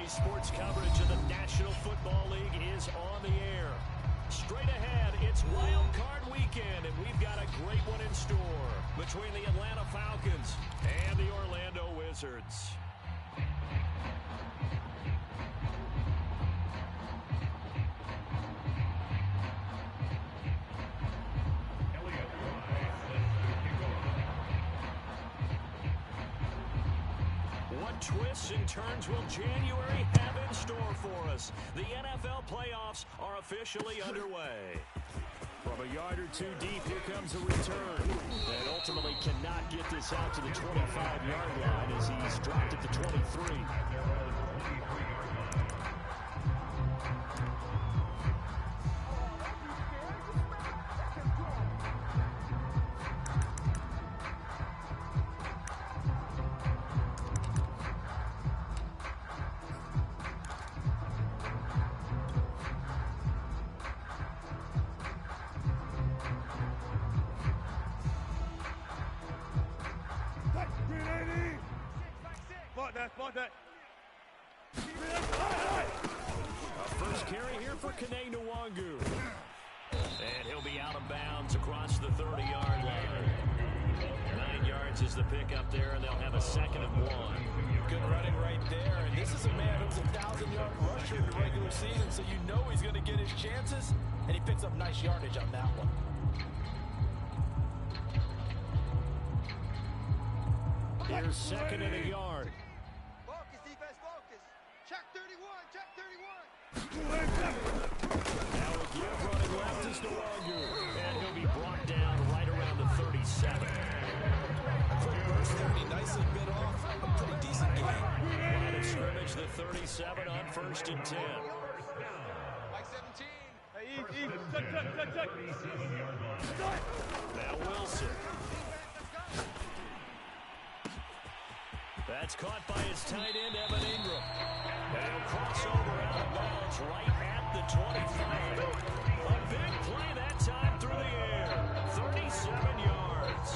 Sports coverage of the National Football League is on the air. Straight ahead, it's Wild Card Weekend, and we've got a great one in store between the Atlanta Falcons and the Orlando Wizards. What twists and turns will January have in store for us? The NFL playoffs are officially underway. From a yard or two deep, here comes a return. And ultimately cannot get this out to the 25-yard line as he's dropped at the 23. First carry here for Kene Nwangu. And he'll be out of bounds across the 30-yard line. 9 yards is the pickup there, and they'll have a 2nd and 1. Good running right there. And this is a man who's a 1,000-yard rusher in the regular season, so you know he's going to get his chances, and he picks up nice yardage on that one. Here's 2nd and a yard. Focus, defense, focus. Check 31, check 31. Now a give running left is Nwangu. And he'll be brought down right around the 37. First 30, nicely bit off. A pretty decent game. Line of scrimmage, the 37 on 1st and 10. Mike 17. Hey, check. Now Wilson. That's caught by his tight end, Evan Ingram. And he'll cross over out of bounds right at the 25. A big play that time through the air. 37 yards.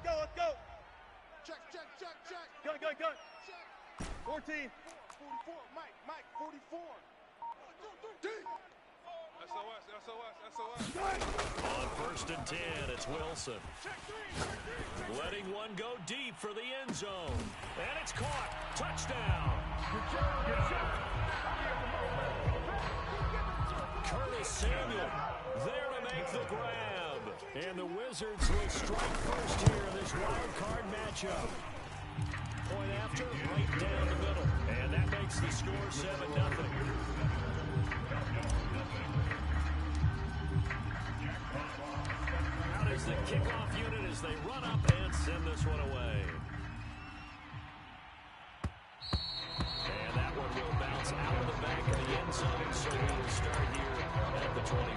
Let's go. Check. Go. Check. 14. 44, Mike, 44. SOS. On 1st and 10, it's Wilson. Letting one go deep for the end zone. And it's caught. Touchdown. Curtis Samuel there to make the grab. And the Wizards will strike first here in this wild card matchup. Point after, right down the middle. And that makes the score 7-0. Out is the kickoff unit as they run up and send this one away. And that one will bounce out of the back of the end zone, so we will start here at the 25.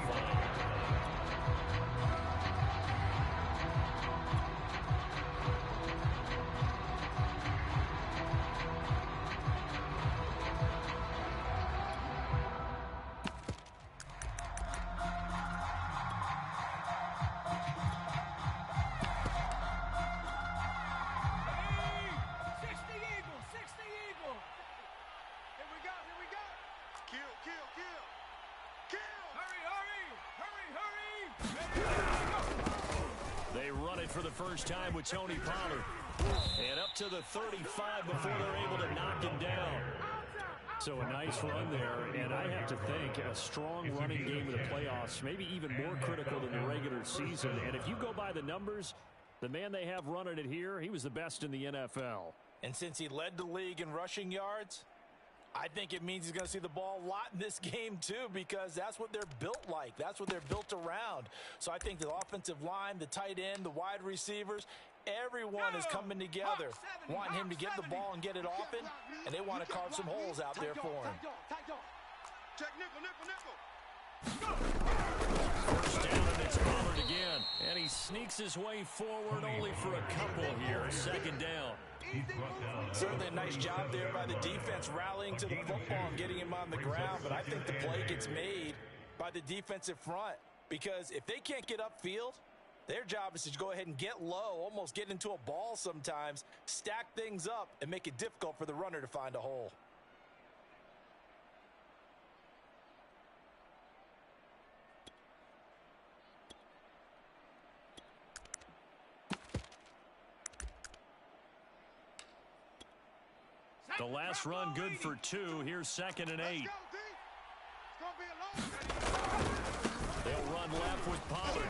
For the first time with Tony Pollard. And up to the 35 before they're able to knock him down. So a nice run there, and I have to think a strong running game in the playoffs, maybe even more critical than the regular season. And if you go by the numbers, the man they have running it here, he was the best in the NFL. And since he led the league in rushing yards, I think it means he's going to see the ball a lot in this game, too, because that's what they're built like. That's what they're built around. So I think the offensive line, the tight end, the wide receivers, everyone is coming together, wanting him to get the ball and get it often, and they want to carve some holes out there for him. Check nickel. First down and it's Pollard again. And he sneaks his way forward only for a couple here. Second down. Certainly a nice job there by the defense rallying to the football and getting him on the ground. But I think the play gets made by the defensive front. Because if they can't get upfield, their job is to go ahead and get low, almost get into a ball sometimes, stack things up, and make it difficult for the runner to find a hole. The last run good for 2. Here's 2nd and 8. They'll run left with Pollard.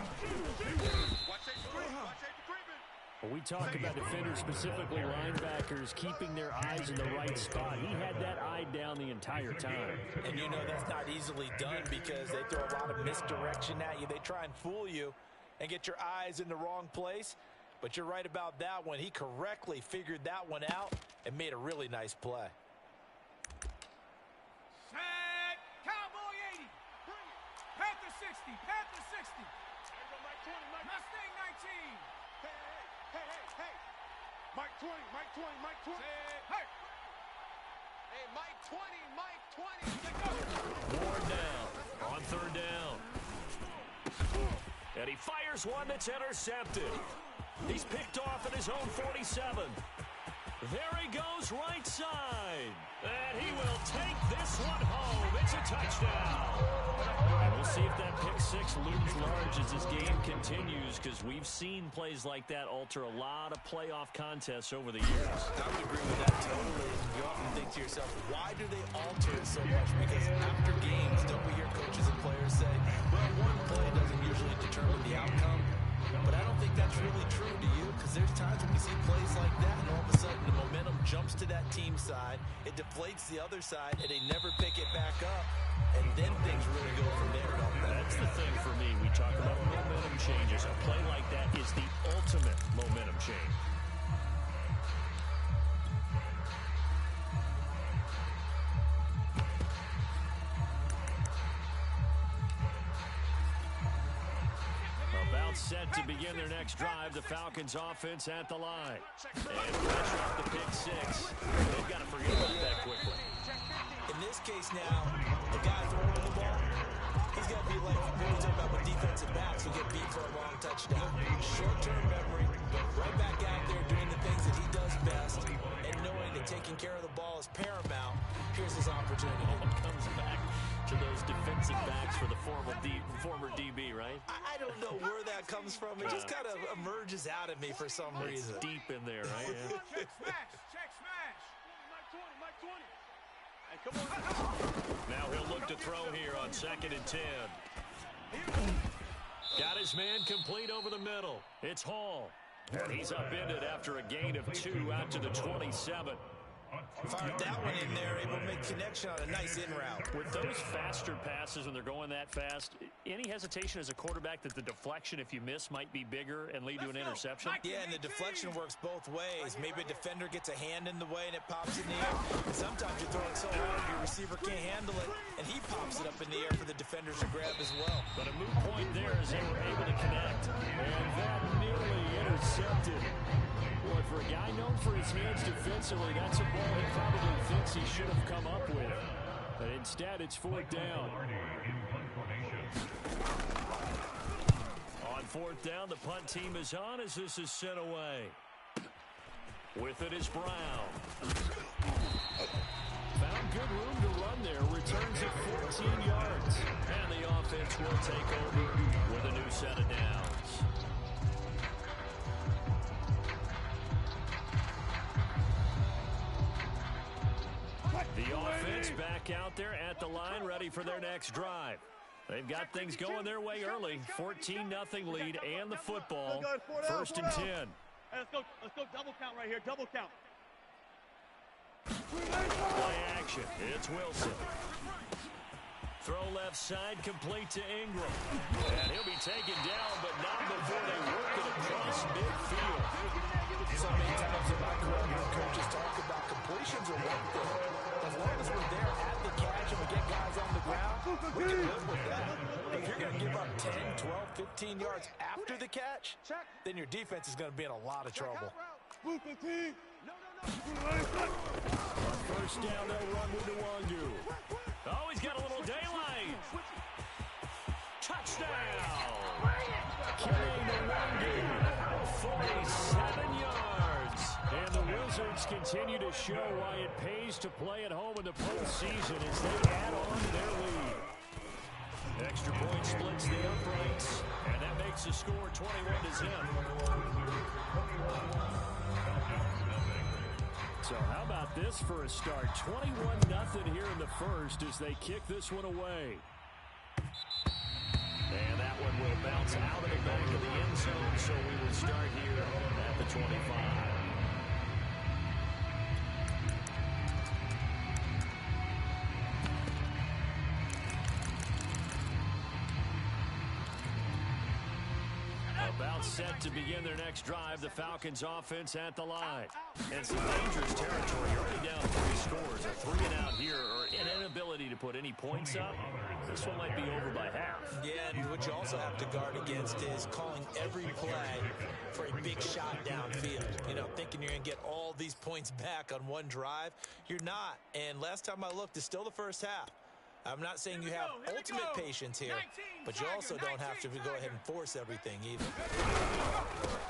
Well, we talk about defenders, specifically linebackers, keeping their eyes in the right spot. He had that eye down the entire time. And you know that's not easily done because they throw a lot of misdirection at you. They try and fool you and get your eyes in the wrong place. But you're right about that one. He correctly figured that one out and made a really nice play. Set. Cowboy 80. Panther 60. Panther 60. Mustang 19. Hey. Mike 20, Mike 20, Mike 20. Hey. Hey, Mike 20, Mike 20. Ward down on 3rd down. And he fires one that's intercepted. He's picked off at his own 47. There he goes right side. And he will take this one home. It's a touchdown. And we'll see if that pick 6 looms large as this game continues, because we've seen plays like that alter a lot of playoff contests over the years. I would agree with that totally. You often think to yourself, why do they alter it so much? Because after games, don't we hear coaches and players say, well, one play doesn't usually determine the outcome. But I don't think that's really true, do you? Because there's times when we see plays like that, and all of a sudden the momentum jumps to that team side, it deflates the other side, and they never pick it back up, and then things really go from there, don't they? That's the thing for me. We talk about momentum changes. A play like that is the ultimate momentum change. Set to begin their next drive. The Falcons offense at the line. And pressure off the pick 6. They've got to forget about that quickly. In this case now, the guy throwing the ball, he's got to be like what we talk about with defensive backs who get beat for a long touchdown. Short-term memory, right back out there doing the things that he does best, and knowing that taking care of the ball is paramount. Here's his opportunity. Comes back to those defensive backs for the former DB, right? I don't know where that comes from. It just kind of emerges out of me for some reason. Deep in there, right? Yeah. Check smash. Check smash. Mike 20, Mike 20. Hey, come on. Now he'll look to throw here on 2nd and 10. Got his man complete over the middle. It's Hall. And he's upended after a gain of 2 out to the 27. Fired that one in there, able to make connection on a nice in route. With those faster passes, when they're going that fast, any hesitation as a quarterback that the deflection, if you miss, might be bigger and lead to an interception? Yeah, and the deflection works both ways. Maybe a defender gets a hand in the way and it pops in the air. And sometimes you throw it so hard your receiver can't handle it, and he pops it up in the air for the defenders to grab as well. But a moot point there as they were able to connect. And that nearly intercepted. Boy, for a guy known for his hands defensively, that's a ball he probably thinks he should have come up with. But instead, it's 4th down. On 4th down, the punt team is on as this is sent away. With it is Brown. Found good room to run there. Returns at 14 yards. And the offense will take over with a new set of downs. The offense back out there at the line, ready for their next drive. They've got things going their way early. 14-0 lead and the football. 1st and 10. Hey, let's go double count right here, double count. Play action. It's Wilson. Throw left side, complete to Ingram. And he'll be taken down, but not before they work it across midfield. So many times in my career, when coaches talk about completions are one thing. As long as we're there at the catch and we get guys on the ground, we can live with that. If you're going to give up 10, 12, 15 yards after the catch, then your defense is going to be in a lot of trouble. Move 15. On first down, they'll run with Nwangu. Oh, he's got a little daylight. Touchdown. Killing Nwangu. 47 yards. And the Wizards continue to show why it pays to play at home in the postseason as they add on to their lead. Extra point splits the uprights, and that makes the score 21-0. So how about this for a start? 21-0 here in the first as they kick this one away. And that one will bounce out of the back of the end zone, so we will start here at the 25. About set to begin their next drive, the Falcons offense at the line. And some dangerous territory. You're already down 3 scores. A 3 and out here, or an inability to put any points up. This one might be over by half. Yeah, and what you also have to guard against is calling every play for a big shot downfield. You know, thinking you're going to get all these points back on one drive. You're not. And last time I looked, it's still the first half. I'm not saying you have ultimate patience here, but you also don't have to go ahead and force everything either.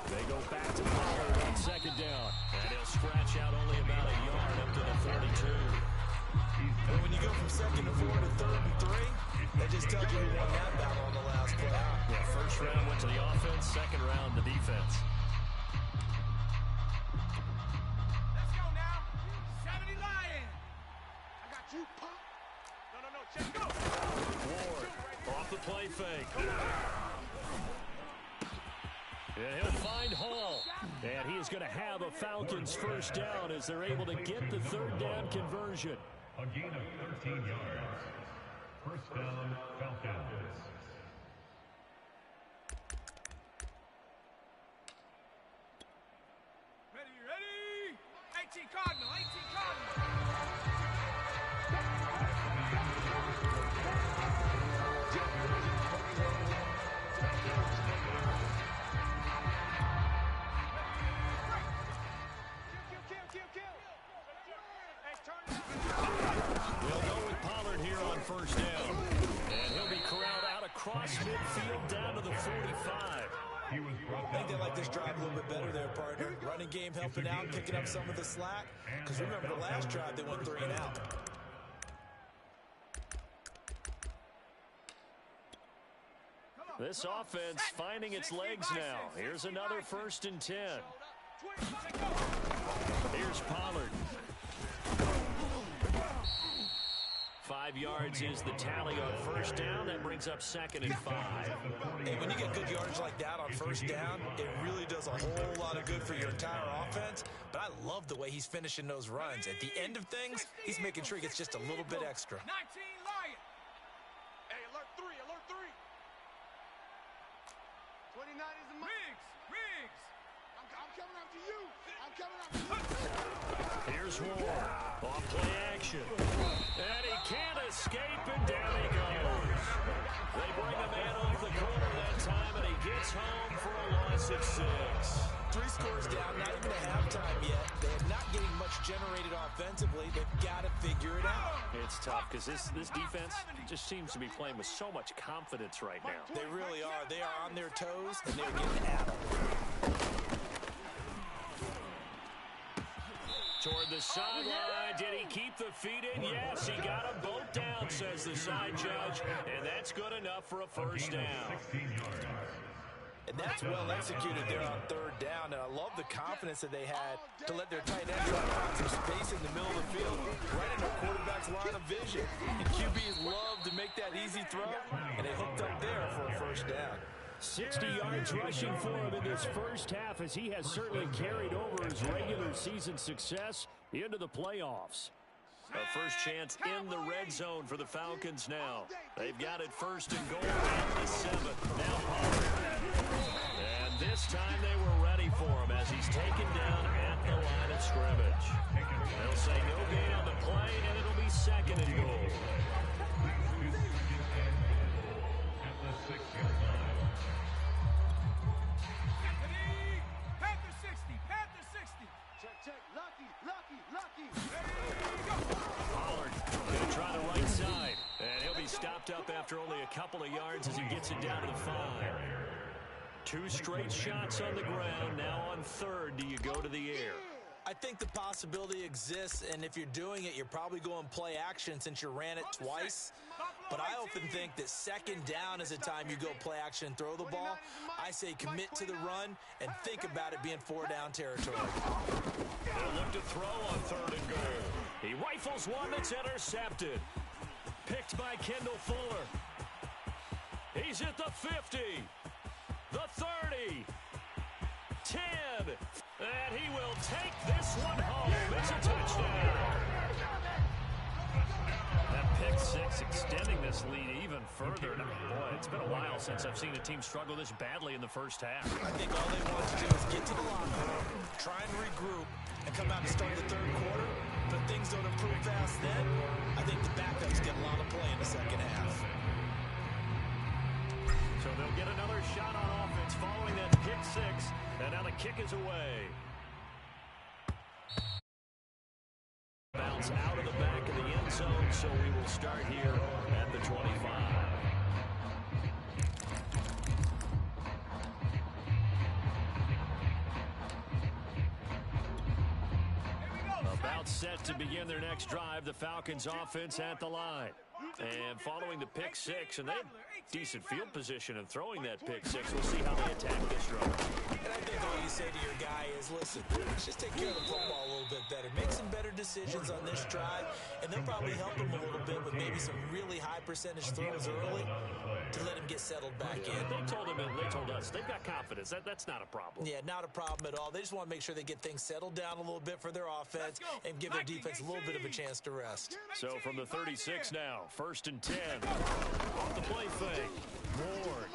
They go back to Pollard on second down. And he'll scratch out only about a yard up to the 42. And when you go from 2nd and 4 to 3rd and 3, that just tells you who won that battle on the last play. Yeah, first round went to the offense, second round the defense. Let's go now. 70 Lions. I got you, Pop. No, check, go. Ward off the play fake. And he'll find Hall. And he is going to have a Falcons first down as they're able to get the 3rd down conversion. A gain of 13 yards. First down, Falcons. Ready. 18 Cardinal. We'll go with Pollard here on first down. And he'll be corralled out across midfield down to the 45. I think they like this drive a little bit better there, partner. Running game helping out, picking up some of the slack. Because remember, the last drive, they went 3 and out. This offense finding its legs now. Here's another 1st and 10. Here's Pollard. 5 yards is the tally on first down. That brings up 2nd and 5. Hey, when you get good yardage like that on first down, it really does a whole lot of good for your entire offense. But I love the way he's finishing those runs. At the end of things, he's making sure he gets just a little bit extra. 19 Lions. Hey, alert 3. 29 is the mark. Riggs. I'm coming after you. Here's Ward. Off play action. And he can't escape, and down he goes. They bring a man off the corner that time, and he gets home for a loss of 6. 3 scores down, not even at halftime yet. They're not getting much generated offensively. They've got to figure it out. It's tough because this defense just seems to be playing with so much confidence right now. They really are. They are on their toes, and they're getting at them. Toward the sideline, did he keep the feet in? Yes, he got them both down, says the side judge, and that's good enough for a first down. And that's well executed there on 3rd down, and I love the confidence that they had to let their tight end try to find some space in the middle of the field, right in their quarterback's line of vision. And QBs love to make that easy throw, and they hooked up there for a first down. 60 yards rushing for him in this first half as he has certainly carried over his regular season success into the playoffs. A first chance in the red zone for the Falcons now. They've got it 1st and goal at the 7. Now Pollard. And this time they were ready for him as he's taken down at the line of scrimmage. They'll say no gain on the play, and it'll be 2nd and goal. after only a couple of yards as he gets it down to the 5. 2 straight shots on the ground. Now on 3rd, do you go to the air? I think the possibility exists, and if you're doing it, you're probably going play action since you ran it twice. But I often think that 2nd down is the time you go play action and throw the ball. I say commit to the run and think about it being 4-down territory. They'll look to throw on 3rd and goal. He rifles one that's intercepted. Picked by Kendall Fuller. He's at the 50. The 30. 10. And he will take this one home. It's a touchdown. That pick 6 extending this lead even further. Boy, it's been a while since I've seen a team struggle this badly in the first half. I think all they want to do is get to the locker room, try and regroup, and come out and start the 3rd quarter. But things don't improve fast then. I think the backups get a lot of play in the 2nd half. So they'll get another shot on offense following that pick 6. And now the kick is away. Bounce out of the back of the end zone, so we will start here at the 25. About set to begin their next drive, the Falcons offense at the line. And following the pick 6, and they had decent field position in throwing that pick 6. We'll see how they attack this drive. And I think all you say to your guy is, listen, let's just take care of the football a little bit better. Make some better decisions on this drive, and they'll probably help him a little bit with maybe some really high percentage throws early to let him get settled back in. They told him, and they told us, they've got confidence. That's not a problem. Yeah, not a problem at all. They just want to make sure they get things settled down a little bit for their offense and give their defense a little bit of a chance to rest. So from the 36 now, 1st and 10. Off the play fake. Ward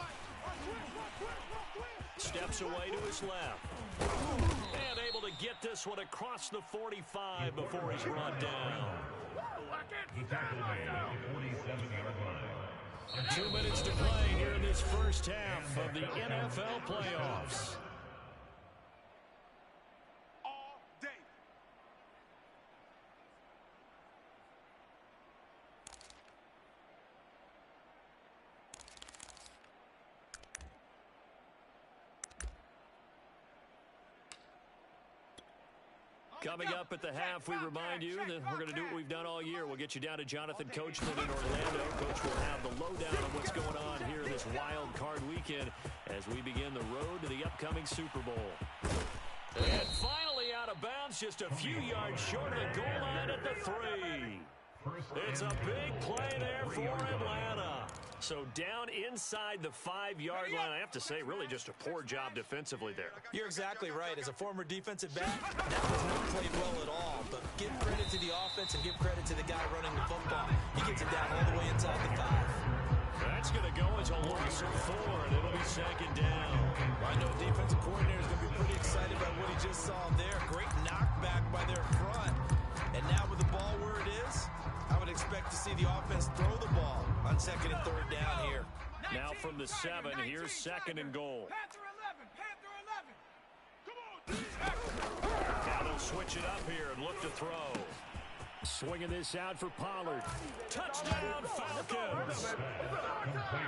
steps away to his left. And able to get this one across the 45 before he's brought down. The tackle made at the 47-yard line. 2 minutes to play here in this first half of the NFL playoffs. All day. Coming up at the half, we remind you that we're going to do what we've done all year. We'll get you down to Jonathan Coachman in Orlando. Coach will have the lowdown on what's going on here this wild card weekend as we begin the road to the upcoming Super Bowl. And finally out of bounds, just a few yards short of the goal line at the 3. It's a big play there for Atlanta. So down inside the 5-yard line. I have to say, really just a poor job defensively there. You're exactly right. As a former defensive back, that was not played well at all. But give credit to the offense and give credit to the guy running the football. He gets it down all the way inside the 5. That's going to go as a loss of 4, and it'll be 2nd down. I know defensive coordinator is going to be pretty excited about what he just saw there. Great knockback by their front. And now with the ball where it is, I would expect to see the offense throw the ball on 2nd and 3rd down here. Now from the 7, here's 2nd and goal. Now they'll switch it up here and look to throw. Swinging this out for Pollard. Touchdown, Falcons!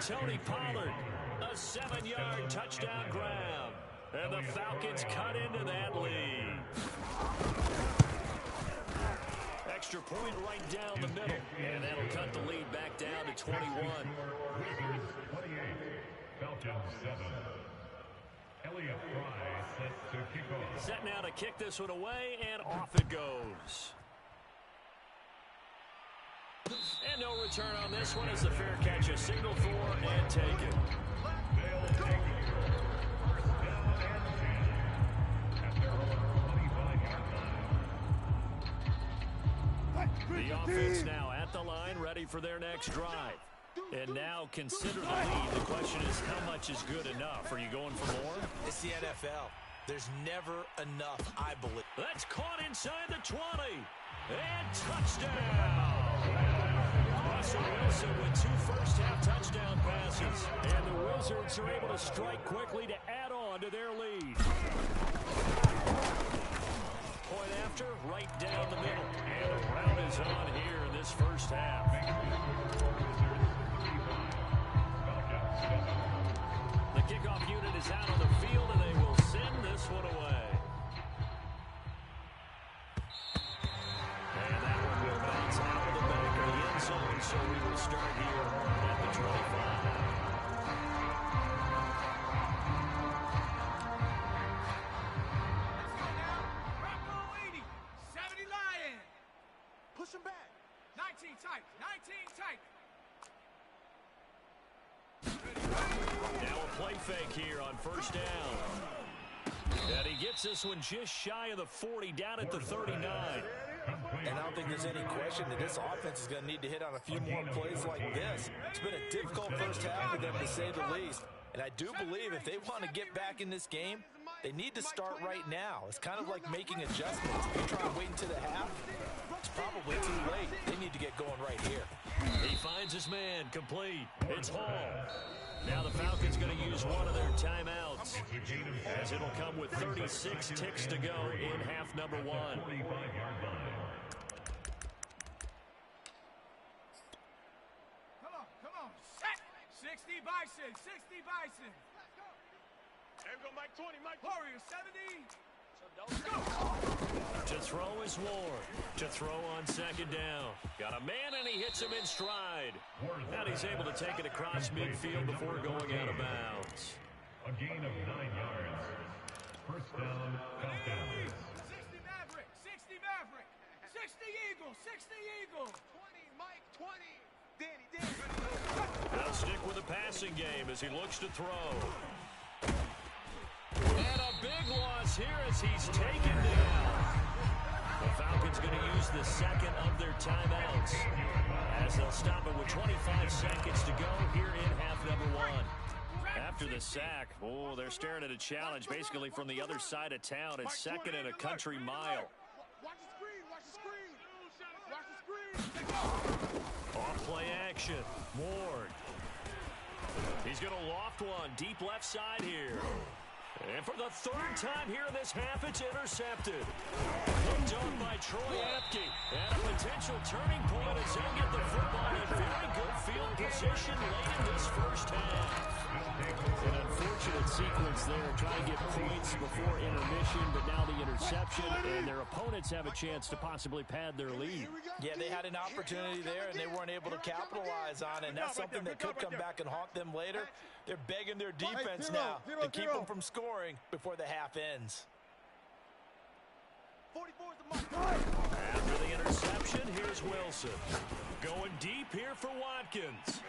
Tony Pollard, a 7-yard touchdown grab. And the Falcons cut into that lead. Extra point right down the middle. And that'll cut the lead back down to 21. Wizards 28, Falcons 7. Elliott Fry set to kick off. Set now to kick this one away, and off it goes. And no return on this one as the fair catch is signaled for and taken. They'll take it. First down and 10 at their own 25-yard line. The offense now at the line, ready for their next drive. And now consider the lead. The question is, how much is good enough? Are you going for more? It's the NFL. There's never enough, I believe. That's caught inside the 20. And touchdown! Russell Wilson with 2 first-half touchdown passes. And the Wizards are able to strike quickly to add on to their lead. Point after, right down the middle. And the round is on here in this first half. 19 tight. 19 tight. Now a play fake here on first down. And he gets this one just shy of the 40, down at the 39. And I don't think there's any question that this offense is going to need to hit on a few more plays like this. It's been a difficult first half for them, to say the least. And I do believe if they want to get back in this game, they need to start right now. It's kind of like making adjustments. If you try to wait until the half, it's probably too late. They need to get going right here. He finds his man, complete. It's Hall. Now the Falcons going to use one of their timeouts, as it'll come with 36 ticks to go in half number one. Come on. Set. 60 Bison. 60 Bison. There we go, Mike 20, Mike 20. Warrior 70. To throw is Ward. To throw on second down. Got a man, and he hits him in stride. And he's able to take it across midfield before going out of bounds. A gain of 9 yards. First down, Falcons. 60 Maverick. 60 Maverick. 60 Eagle. 60 Eagle. 20, Mike, 20. Danny. Now stick with the passing game as he looks to throw. And a big loss here as he's taken down. The Falcons going to use the second of their timeouts as they'll stop it with 25 seconds to go here in half number one. After the sack, they're staring at a challenge basically from the other side of town. It's second and a country mile. Watch the screen, watch the screen. Watch the screen. Off play action. Ward. He's going to loft one deep left side here. And for the third time here in this half, it's intercepted. Hooked on by Troy Apke. And a potential turning point as they get the football in very good field position late in this first half. An unfortunate sequence there, trying to get points before intermission, but now the interception, and their opponents have a chance to possibly pad their lead. Yeah, they had an opportunity there, and they weren't able to capitalize on it. And that's something that could come back and haunt them later. They're begging their defense now to keep them from scoring before the half ends. 44 is the mark. After the interception, here's Wilson. Going deep here for Watkins.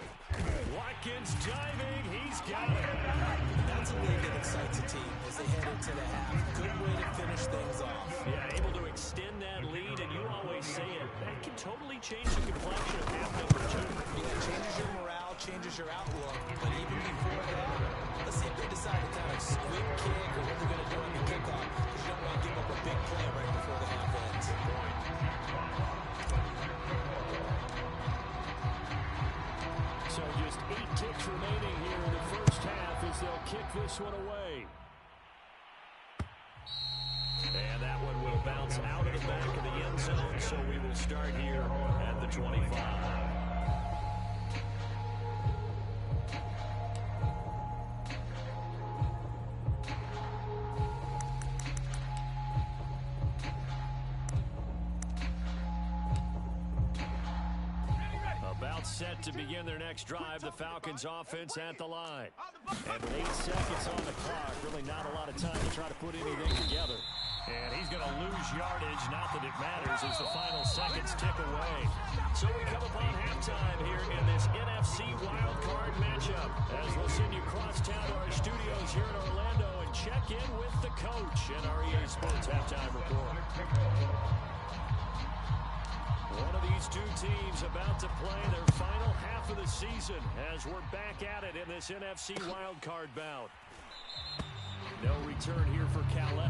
Watkins diving. He's got it. That's a league that excites a team as they head into the half. Good way to finish things off. Yeah, able to extend that lead, and you always say it. That can totally change the complexion of half number two. It changes your morale, changes your outlook. But even before that, let's see if they decide to kind of squib kick or what they're going to do on the kickoff. Because you don't want to give up a big play right before the half ends. So just 8 ticks remaining here in the first half as they'll kick this one away. And that one will bounce out of the back of the end zone, so we will start here at the 25. Set to begin their next drive, the Falcons offense at the line. And with 8 seconds on the clock, really not a lot of time to try to put anything together. And he's going to lose yardage, not that it matters, as the final seconds tick away. So we come upon halftime here in this NFC wildcard matchup, as we'll send you across town to our studios here in Orlando and check in with the coach and our EA Sports halftime report. One of these two teams about to play their final half of the season as we're back at it in this NFC wildcard bout. No return here for Cal.